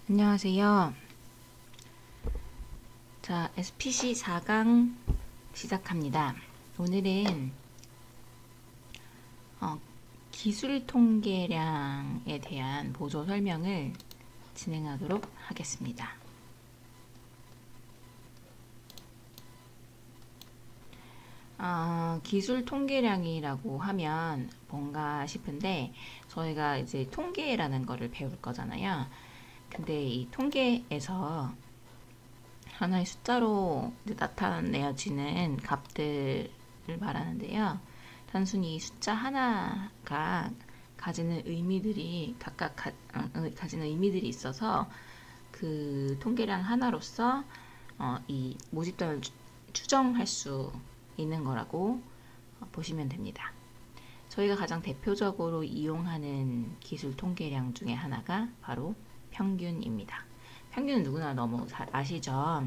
안녕하세요. 자, SPC 4강 시작합니다. 오늘은 기술 통계량에 대한 보조 설명을 진행하도록 하겠습니다. 기술 통계량이라고 하면 뭔가 싶은데 저희가 이제 통계라는 거를 배울 거잖아요. 근데 이 통계에서 하나의 숫자로 나타내어지는 값들을 말하는데요. 단순히 숫자 하나가 가지는 의미들이 각각 가지는 의미들이 있어서 그 통계량 하나로서 이 모집단을 추정할 수 있는 거라고 보시면 됩니다. 저희가 가장 대표적으로 이용하는 기술 통계량 중에 하나가 바로 평균입니다. 평균은 누구나 너무 잘 아시죠?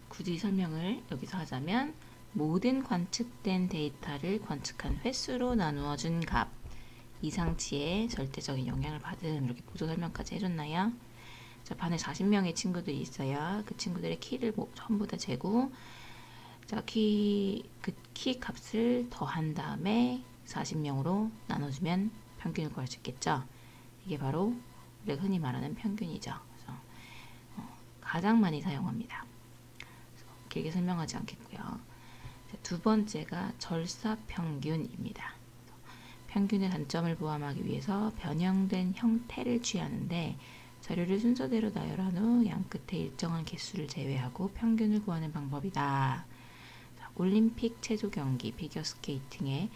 굳이 설명을 여기서 하자면 모든 관측된 데이터를 관측한 횟수로 나누어준 값 이상치의 절대적인 영향을 받은 이렇게 보조 설명까지 해줬나요? 자, 반에 40명의 친구들이 있어요. 그 친구들의 키를 전부 다 재고 자, 키 값을 더한 다음에 40명으로 나눠주면 평균을 구할 수 있겠죠. 이게 바로 우리가 흔히 말하는 평균이죠. 그래서 가장 많이 사용합니다. 길게 설명하지 않겠고요. 두 번째가 절사평균입니다. 평균의 단점을 포함하기 위해서 변형된 형태를 취하는데 자료를 순서대로 나열한 후 양 끝에 일정한 개수를 제외하고 평균을 구하는 방법이다. 올림픽 체조 경기, 피겨스케이팅의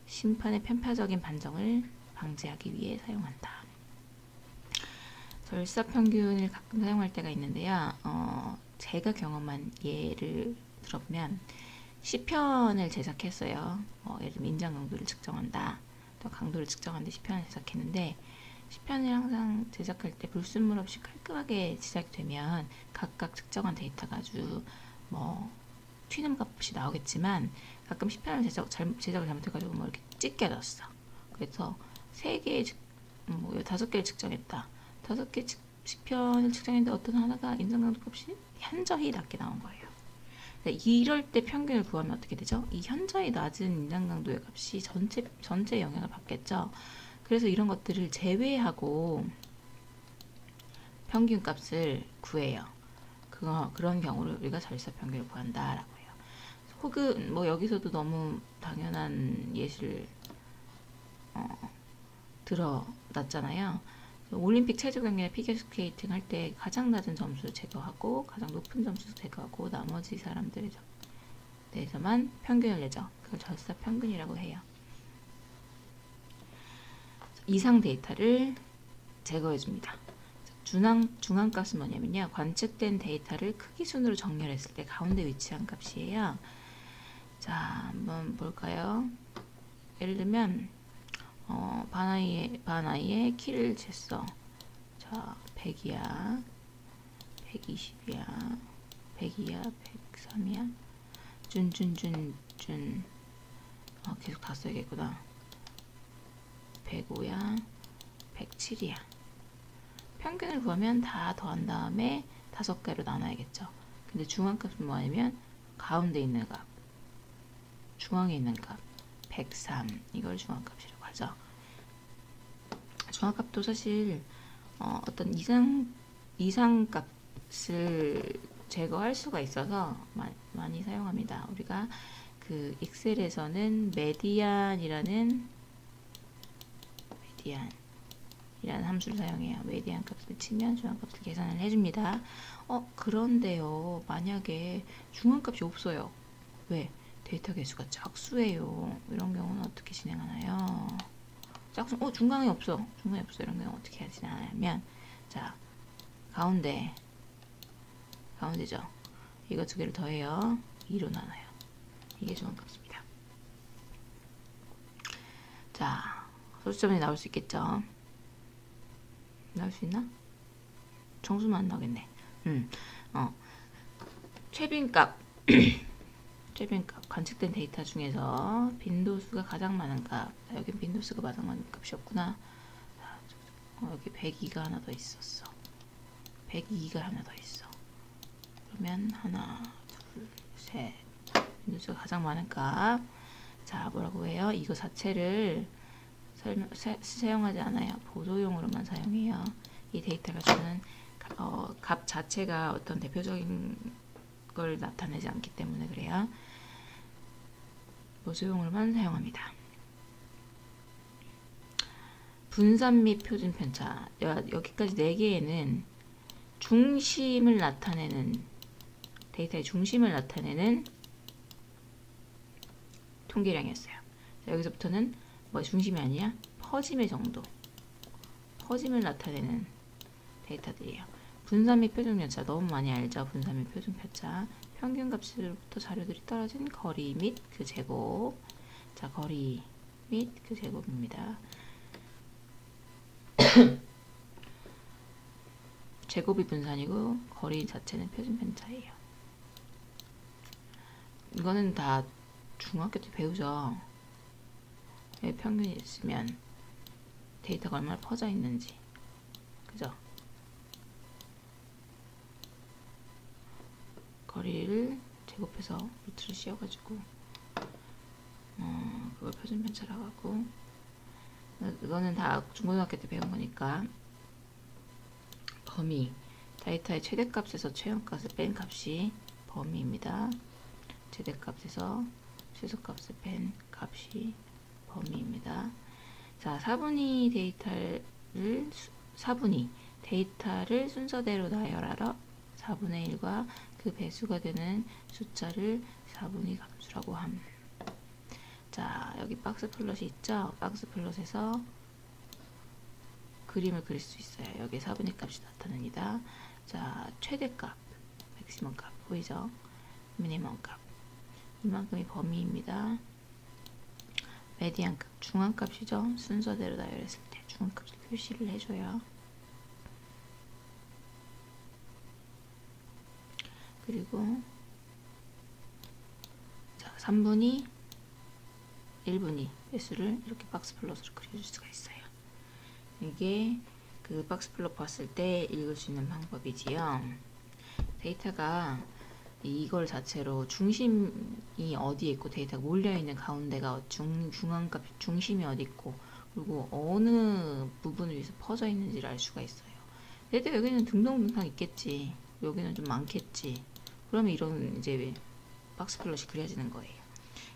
심판의 편파적인 판정을 방지하기 위해 사용한다. 절사평균을 가끔 사용할 때가 있는데요. 제가 경험한 예를 들어보면 시편을 제작했어요. 예를 들면 인장 강도를 측정한다. 또 강도를 측정하는데 시편을 제작했는데 시편을 항상 제작할 때 불순물 없이 깔끔하게 제작이 되면 각각 측정한 데이터가 아주 튀는 값이 나오겠지만 가끔 시편을 제작을 잘못해가지고 이렇게 찢겨졌어. 그래서 3개의 5개를 측정했다. 5개 시편을 측정했는데 어떤 하나가 인상강도 값이 현저히 낮게 나온 거예요. 이럴 때 평균을 구하면 어떻게 되죠? 이 현저히 낮은 인상강도의 값이 전체 영향을 받겠죠. 그래서 이런 것들을 제외하고 평균 값을 구해요. 그런 경우를 우리가 절사평균을 구한다라고 해요. 혹은 여기서도 너무 당연한 예시를 들어놨잖아요. 올림픽 체조 경기나 피겨스케이팅 할 때 가장 낮은 점수 제거하고 가장 높은 점수 제거하고 나머지 사람들에 대해서만 평균을 내죠. 그걸 절사평균이라고 해요. 이상 데이터를 제거해줍니다. 중앙값은 뭐냐면요. 관측된 데이터를 크기 순으로 정렬했을 때 가운데 위치한 값이에요. 자, 한번 볼까요? 예를 들면 반아이의 키를 쟀어. 자, 100이야, 120이야, 100이야, 103이야, 계속 다 써야겠구나. 105야, 107이야. 평균을 구하면 다 더한 다음에 5개로 나눠야겠죠. 근데 중앙값은 뭐냐면 가운데 있는 값, 중앙에 있는 값, 103. 이걸 중앙값이라고 하죠. 중앙값도 사실 어떤 이상값을 제거할 수가 있어서 많이 사용합니다. 우리가 그 엑셀에서는 메디안이라는 함수를 사용해요. 메디안 값을 치면 중앙값을 계산을 해줍니다. 그런데요, 만약에 중앙값이 없어요. 왜? 데이터 개수가 짝수예요. 이런 경우는 어떻게 진행하나요? 짝수, 중간에 없어. 이런 경우 어떻게 하시냐면, 자, 가운데죠. 이거 두 개를 더해요. 2로 나눠요. 이게 중앙값입니다. 자, 소수점이 나올 수 있겠죠? 나올 수 있나? 정수만 안 나오겠네. 최빈값 관측된 데이터 중에서 빈도수가 가장 많은 값. 여긴 빈도수가 가장 많은 값이었구나. 여기 102가 하나 더 있었어. 102가 하나 더 있어. 그러면 하나, 둘, 셋. 민수가 가장 많은 값. 자, 뭐라고 해요? 이거 자체를 사용하지 않아요. 보조용으로만 사용해요. 이 데이터가 주는 값 자체가 어떤 대표적인 걸 나타내지 않기 때문에 그래요. 보조용으로만 사용합니다. 분산 및 표준 편차. 여기까지 4개에는 중심을 나타내는, 데이터의 중심을 나타내는 통계량이었어요. 자, 여기서부터는 뭐 중심이 아니야? 퍼짐의 정도. 퍼짐을 나타내는 데이터들이에요. 분산 및 표준 편차. 너무 많이 알죠? 분산 및 표준 편차. 평균 값으로부터 자료들이 떨어진 거리 및 그 제곱. 자, 거리 및 그 제곱입니다. 제곱이 분산이고 거리 자체는 표준 편차예요. 이거는 다 중학교 때 배우죠. 왜 평균이 있으면 데이터가 얼마나 퍼져 있는지. 그죠? 거리를 제곱해서 루트를 씌워가지고 그걸 표준 편차라고 하고, 이거는 다 중고등학교 때 배운 거니까. 범위, 데이터의 최대값에서 최연값을 뺀 값이 범위입니다. 최대값에서 최소값을 뺀 값이 범위입니다. 자, 4분위 데이터를 순서대로 나열하라. 4분의 1과 그 배수가 되는 숫자를 4분위 함수라고 함. 자, 여기 박스 플롯이 있죠? 박스 플롯에서 그림을 그릴 수 있어요. 여기 4분의 값이 나타납니다. 자, 최대값, 맥시멈 값 보이죠? 미니멈 값. 이만큼이 범위입니다. 메디안 값, 중앙 값이죠? 순서대로 나열했을 때 중앙 값을 표시를 해줘요. 그리고 자, 3분위, 1분위 배수를 이렇게 박스 플롯으로 그려줄 수가 있어요. 이게 그 박스 플롯 봤을 때 읽을 수 있는 방법이지요. 데이터가 이걸 자체로 중심이 어디에 있고 데이터가 몰려있는 가운데가 중앙값 중심이 어디 있고 그리고 어느 부분을 위해서 퍼져 있는지를 알 수가 있어요. 데이터 여기는 둥둥둥탕 있겠지. 여기는 좀 많겠지. 그러면 이런 이제 박스 플롯이 그려지는 거예요.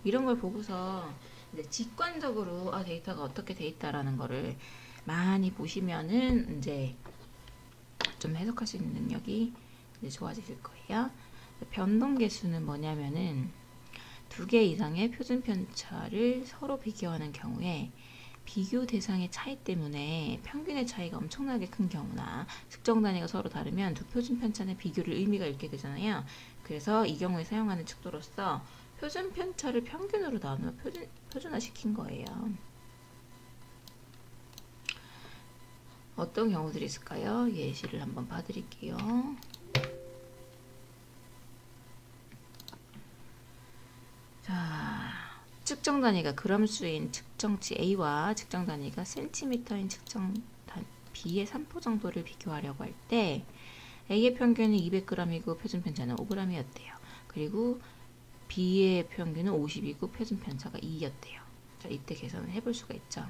이런 걸 보고서 이제 직관적으로 데이터가 어떻게 돼 있다라는 거를 많이 보시면은 이제 좀 해석할 수 있는 능력이 이제 좋아지실 거예요. 변동 계수는 뭐냐면은 2개 이상의 표준 편차를 서로 비교하는 경우에 비교 대상의 차이 때문에 평균의 차이가 엄청나게 큰 경우나 측정 단위가 서로 다르면 두 표준 편차의 비교를 의미가 있게 되잖아요. 그래서 이 경우에 사용하는 척도로서 표준 편차를 평균으로 나누어 표준화 시킨 거예요. 어떤 경우들이 있을까요? 예시를 한번 봐드릴게요. 자, 측정 단위가 그램수인 측정치 A와 측정 단위가 센티미터인 측정 B의 3포 정도를 비교하려고 할 때 A의 평균이 200g이고 표준 편차는 5g이었대요. 그리고 B의 평균은 50이고 표준 편차가 2였대요. 자, 이때 계산을 해볼 수가 있죠.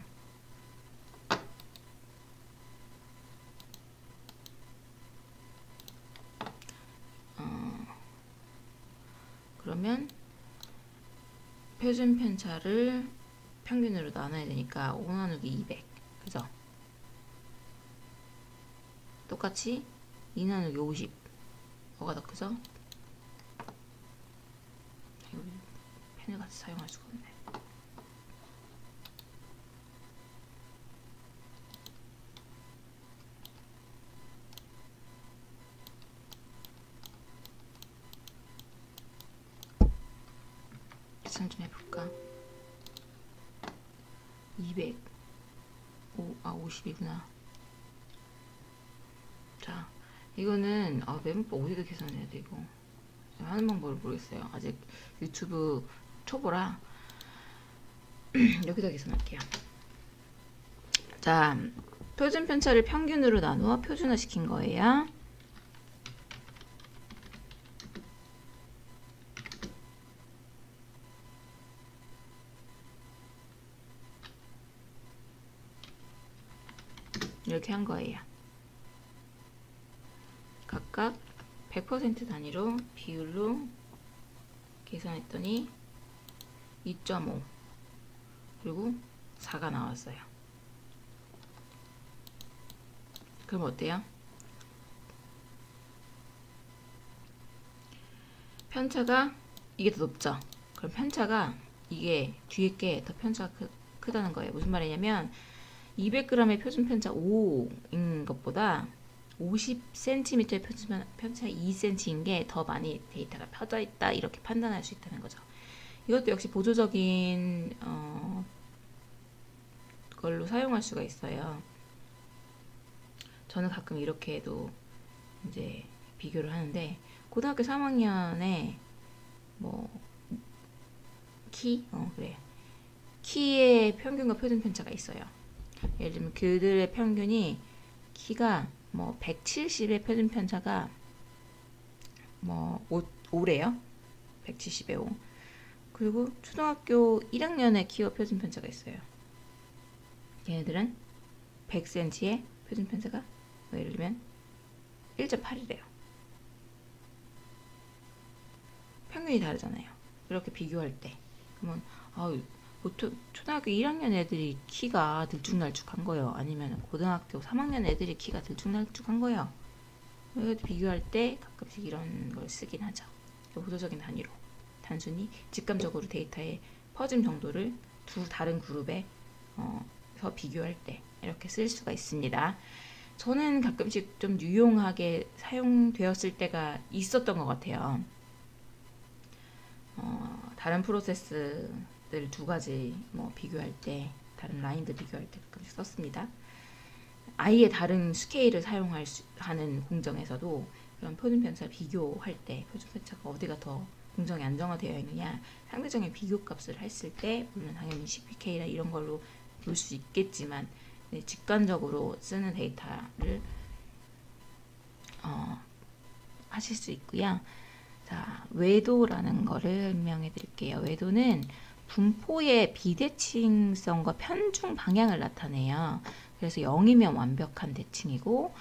그러면 표준 편차를 평균으로 나눠야 되니까 5 나누기 200 그죠? 똑같이 2 나누기 50 뭐가 더 크죠? 펜을 같이 사용할 수가 없네. 계산 좀 해볼까? 200 50이구나. 자, 이거는 메모법 어디다 계산해야 돼 이거. 하는 방법을 모르겠어요. 아직 유튜브 초보라 여기다 계산할게요. 자, 표준 편차를 평균으로 나누어 표준화 시킨 거예요. 이렇게 한 거예요. 각각 100% 단위로 비율로 계산했더니 2.5 그리고 4가 나왔어요. 그럼 어때요? 편차가 이게 더 높죠? 그럼 편차가 이게 뒤에 게 더 편차가 크다는 거예요. 무슨 말이냐면 200g의 표준 편차 5인 것보다 50cm의 편차 2cm인 게 더 많이 데이터가 펴져 있다 이렇게 판단할 수 있다는 거죠. 이것도 역시 보조적인 걸로 사용할 수가 있어요. 저는 가끔 이렇게도 이제 비교를 하는데 고등학교 3학년에 뭐 키의 평균과 표준 편차가 있어요. 예를 들면 그들의 평균이 키가 뭐 170의 표준 편차가 뭐 5래요. 170에 5. 그리고 초등학교 1학년의 키와 표준 편차가 있어요. 얘네들은 100cm의 표준 편차가 뭐 예를 들면 1.8이래요. 평균이 다르잖아요. 이렇게 비교할 때 그러면 보통 초등학교 1학년 애들이 키가 들쭉날쭉한 거예요. 아니면 고등학교 3학년 애들이 키가 들쭉날쭉한 거예요. 이것도 비교할 때 가끔씩 이런 걸 쓰긴 하죠. 보조적인 단위로 단순히 직감적으로 데이터의 퍼짐 정도를 두 다른 그룹에 비교할 때 이렇게 쓸 수가 있습니다. 저는 가끔씩 좀 유용하게 사용되었을 때가 있었던 것 같아요. 다른 프로세스들 두 가지 비교할 때, 다른 라인들 비교할 때 가끔씩 썼습니다. 아예 다른 스케일을 사용하는 공정에서도 그런 표준 편차 비교할 때 표준 편차가 어디가 더 공정이 안정화되어 있느냐 상대적인 비교값을 했을 때 물론 당연히 CPK나 이런 걸로 볼 수 있겠지만 직관적으로 쓰는 데이터를 하실 수 있고요. 자, 외도라는 거를 설명해 드릴게요. 외도는 분포의 비대칭성과 편중 방향을 나타내요. 그래서 0이면 완벽한 대칭이고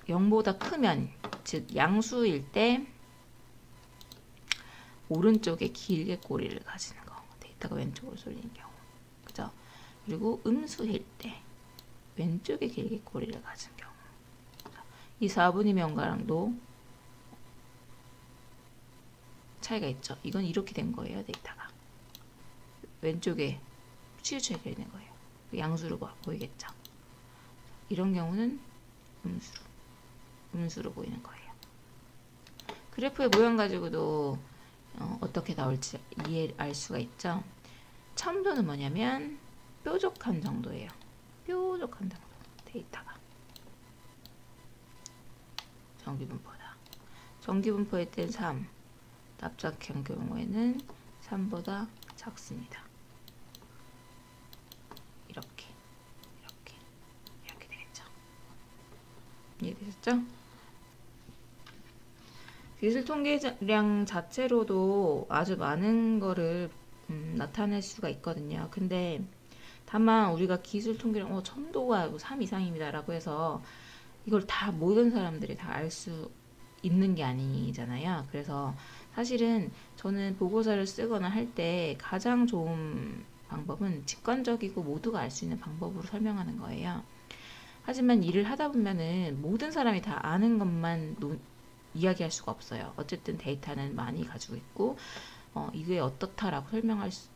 0보다 크면 즉 양수일 때 오른쪽에 길게 꼬리를 가지는 거. 데이터가 왼쪽으로 쏠리는 경우. 그죠? 그리고 음수일 때 왼쪽에 길게 꼬리를 가진 경우. 이 4분의 명가랑도 차이가 있죠. 이건 이렇게 된 거예요. 데이터가. 왼쪽에 치우쳐져 있는 거예요. 양수로 보이겠죠. 이런 경우는 음수로 보이는 거예요. 그래프의 모양 가지고도 어떻게 나올지 이해할 수가 있죠. 첨도는 뭐냐면 뾰족한 정도예요. 뾰족한 정도 데이터가 정기분포다. 정기분포일 땐 3, 납작한 경우에는 3보다 작습니다. 이렇게 되겠죠. 이해되셨죠? 기술 통계량 자체로도 아주 많은 거를 나타낼 수가 있거든요. 근데 다만 우리가 기술 통계량 첨도가 3 이상입니다 라고 해서 이걸 다 모든 사람들이 다 알 수 있는 게 아니잖아요. 그래서 사실은 저는 보고서를 쓰거나 할 때 가장 좋은 방법은 직관적이고 모두가 알 수 있는 방법으로 설명하는 거예요. 하지만 일을 하다 보면은 모든 사람이 다 아는 것만 이야기할 수가 없어요. 어쨌든 데이터는 많이 가지고 있고 이게 어떻다라고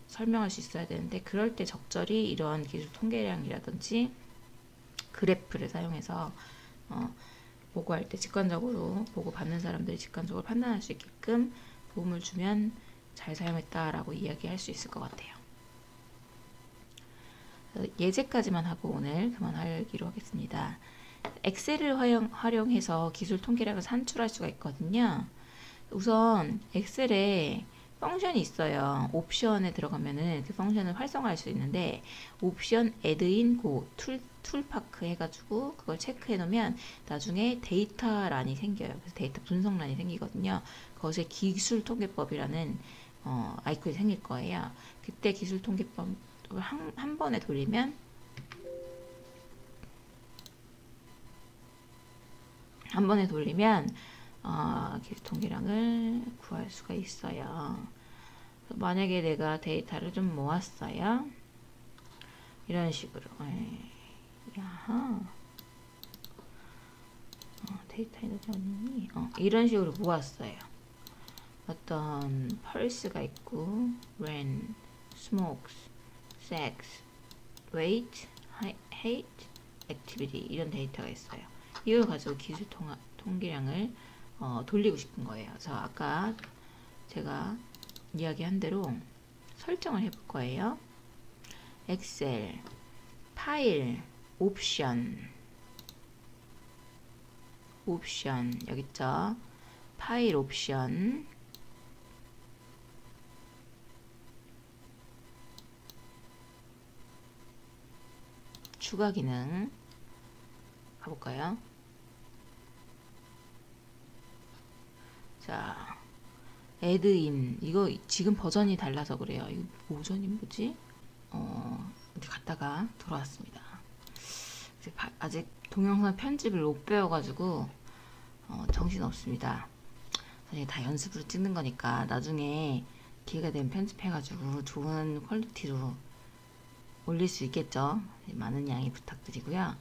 설명할 수 있어야 되는데 그럴 때 적절히 이런 기술 통계량이라든지 그래프를 사용해서 보고할 때 직관적으로 보고 받는 사람들이 직관적으로 판단할 수 있게끔 도움을 주면 잘 사용했다라고 이야기할 수 있을 것 같아요. 예제까지만 하고 오늘 그만하기로 하겠습니다. 엑셀을 활용해서 기술 통계량을 산출할 수가 있거든요. 우선 엑셀에 펑션이 있어요. 옵션에 들어가면은 그 펑션을 활성화할 수 있는데 옵션 애드인 고 툴파크 해가지고 그걸 체크해 놓으면 나중에 데이터란이 생겨요. 그래서 데이터 분석란이 생기거든요. 거기에 기술통계법이라는 아이콘이 생길 거예요. 그때 기술통계법을 한 번에 돌리면 기술통계량을 구할 수가 있어요. 만약에 내가 데이터를 좀 모았어요. 이런 식으로. 야하. 데이터에 어디 있니? 이런 식으로 모았어요. 어떤 펄스가 있고, rain, smokes, sex, weight, height, activity 이런 데이터가 있어요. 이걸 가지고 기술 통계량을 돌리고 싶은 거예요. 그래서 아까 제가 이야기한 대로 설정을 해볼 거예요. 엑셀, 파일, 옵션 여기 있죠. 파일 옵션 추가 기능 가볼까요? 자, 애드인 이거 지금 버전이 달라서 그래요. 이거 버전이 뭐지? 어디 갔다가 돌아왔습니다. 아직 동영상 편집을 못 배워가지고 정신 없습니다. 사실 다 연습으로 찍는 거니까 나중에 기회가 되면 편집해가지고 좋은 퀄리티로 올릴 수 있겠죠. 많은 양해 부탁드리고요.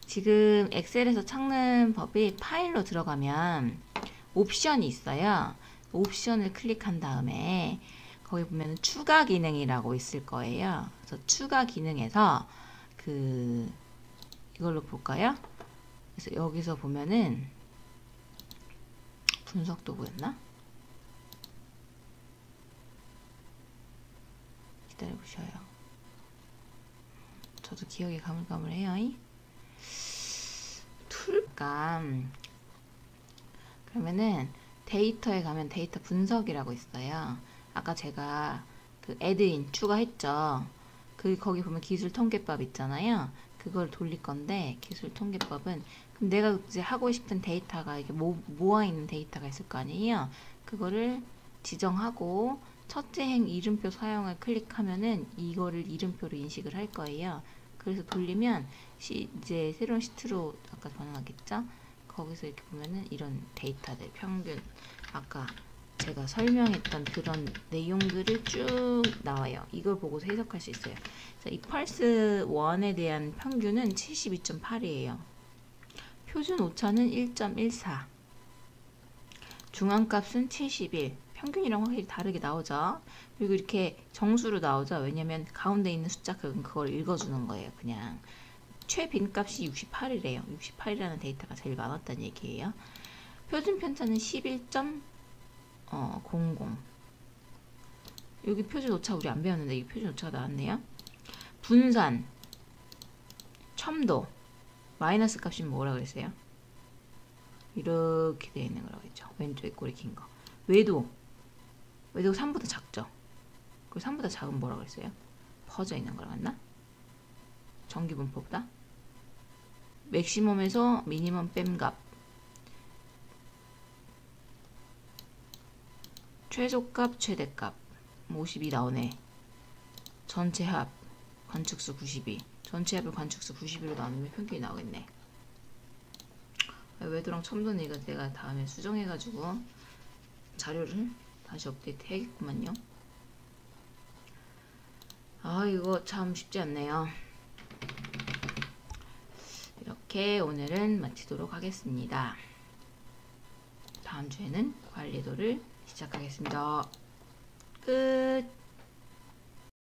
지금 엑셀에서 찾는 법이 파일로 들어가면 옵션이 있어요. 옵션을 클릭한 다음에 거기 보면 추가 기능이라고 있을 거예요. 그래서 추가 기능에서 이걸로 볼까요? 그래서 여기서 보면은 분석 도구였나? 기다려보셔요. 저도 기억이 가물가물해요. 툴감. 그러면은 데이터에 가면 데이터 분석이라고 있어요. 아까 제가 그 애드인 추가했죠. 거기 보면 기술 통계법 있잖아요. 그걸 돌릴 건데 기술 통계법은 그럼 내가 이제 하고 싶은 데이터가 이게 모아 있는 데이터가 있을 거 아니에요. 그거를 지정하고 첫째 행 이름표 사용을 클릭하면은 이거를 이름표로 인식을 할 거예요. 그래서 돌리면 이제 새로운 시트로 아까 변환하겠죠. 거기서 이렇게 보면은 이런 데이터들 평균 아까 제가 설명했던 그런 내용들을 쭉 나와요. 이걸 보고서 해석할 수 있어요. 이 펄스 1에 대한 평균은 72.8이에요. 표준 오차는 1.14. 중앙값은 71. 평균이랑 확실히 다르게 나오죠. 그리고 이렇게 정수로 나오죠. 왜냐면 가운데 있는 숫자 그걸 읽어주는 거예요. 그냥 최빈값이 68이래요. 68이라는 데이터가 제일 많았다는 얘기예요. 표준 편차는 11.00. 여기 표준 오차 우리 안 배웠는데 이 표준 오차가 나왔네요. 분산, 첨도, 마이너스 값이 뭐라 그랬어요? 이렇게 되어 있는 거라고 했죠. 왼쪽에 꼬리 긴 거. 외도 3보다 작죠. 그리고 3보다 작은 뭐라 그랬어요? 퍼져 있는 거라 맞나? 전기분포보다 맥시멈에서 미니멈 뺨값, 최소값 최대값 52 나오네. 전체 합 관측수 92. 전체 합을 관측수 92로 나누면 평균이 나오겠네. 외도랑 첨도는 이거 내가 다음에 수정해가지고 자료를 다시 업데이트 해야겠구만요. 이거 참 쉽지 않네요. 이렇게 오늘은 마치도록 하겠습니다. 다음 주에는 관리도를 시작하겠습니다. 끝.